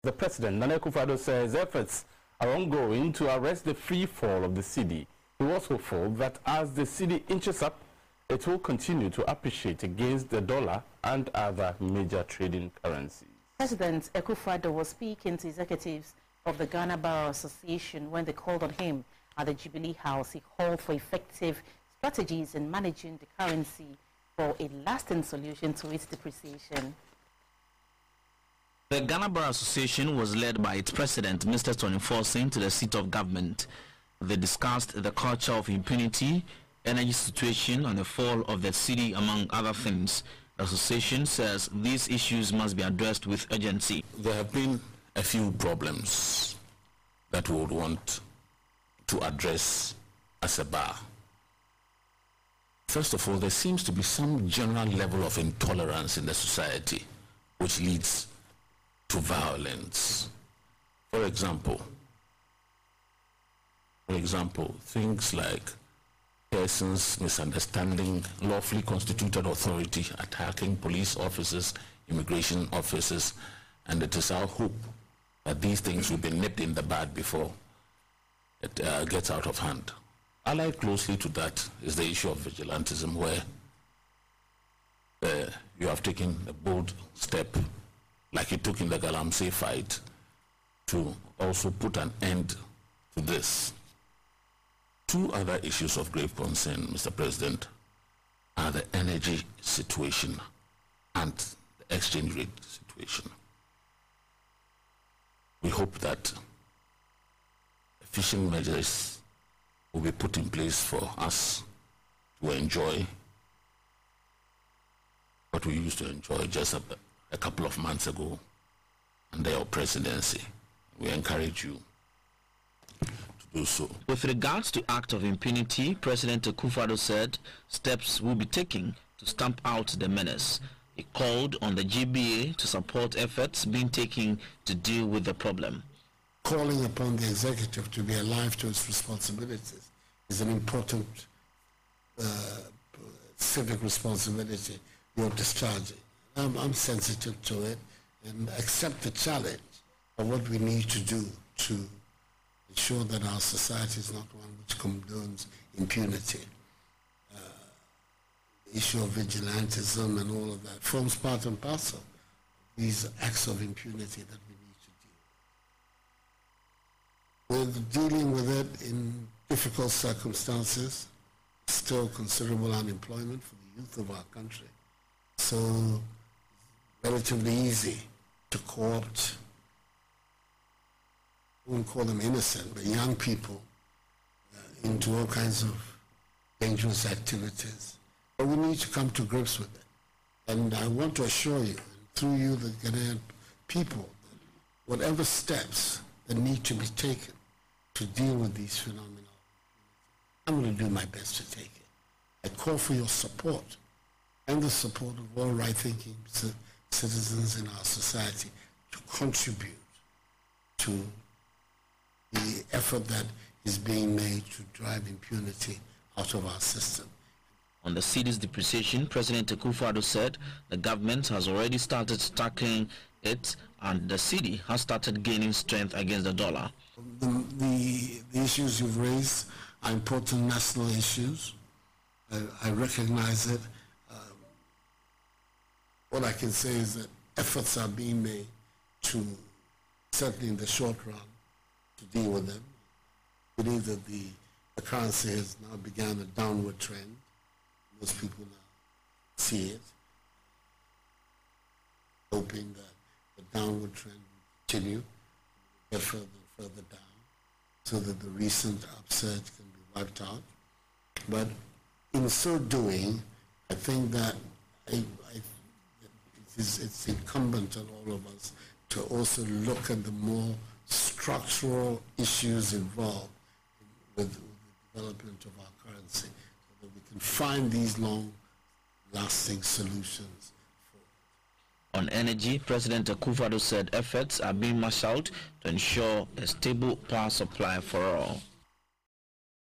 The president, Nana Akufo-Addo, says efforts are ongoing to arrest the free fall of the cedi. He was hopeful that as the cedi inches up, it will continue to appreciate against the dollar and other major trading currencies. President Akufo-Addo was speaking to executives of the Ghana Bar Association when they called on him at the Jubilee House. He called for effective strategies in managing the currency for a lasting solution to its depreciation. The Ghana Bar Association was led by its president, Mr. Tony Forson, to the seat of government. They discussed the culture of impunity, energy situation, and the fall of the cedi, among other things. The association says these issues must be addressed with urgency. There have been a few problems that we would want to address as a bar. First of all, there seems to be some general level of intolerance in the society, which leads to violence. For example, things like persons misunderstanding lawfully constituted authority, attacking police officers, immigration officers, and it is our hope that these things will be nipped in the bud before it gets out of hand. Allied closely to that is the issue of vigilantism, where you have taken a bold step, like you took in the Galamsey fight, to also put an end to this. Two other issues of grave concern, Mr. President, are the energy situation and the exchange rate situation. We hope that efficient measures will be put in place for us to enjoy what we used to enjoy just a couple of months ago under your presidency. We encourage you to do so. With regards to act of impunity, President Akufo-Addo said steps will be taken to stamp out the menace. He called on the GBA to support efforts being taken to deal with the problem. Calling upon the executive to be alive to its responsibilities is an important civic responsibility you're discharging. I'm sensitive to it and accept the challenge of what we need to do to ensure that our society is not one which condones impunity. The issue of vigilantism and all of that forms part and parcel of these acts of impunity that we need to deal with. We're dealing with it in difficult circumstances, still considerable unemployment for the youth of our country. So relatively easy to co-opt, I won't call them innocent, but young people into all kinds of dangerous activities. But we need to come to grips with it. And I want to assure you, through you, the Ghanaian people, that whatever steps that need to be taken to deal with these phenomena, I'm going to do my best to take it. I call for your support and the support of all right-thinking citizens in our society to contribute to the effort that is being made to drive impunity out of our system. On the cedi's depreciation, President Akufo-Addo said the government has already started tackling it and the cedi has started gaining strength against the dollar. The issues you've raised are important national issues. I recognize it. What I can say is that efforts are being made to, certainly in the short run, to deal with them. I believe that the currency has now begun a downward trend. Most people now see it, hoping that the downward trend will continue, get further and further down, so that the recent upsurge can be wiped out. But in so doing, I think that it's incumbent on all of us to also look at the more structural issues involved with the development of our currency, so that we can find these long-lasting solutions. On energy, President Akufo-Addo said efforts are being marshaled to ensure a stable power supply for all.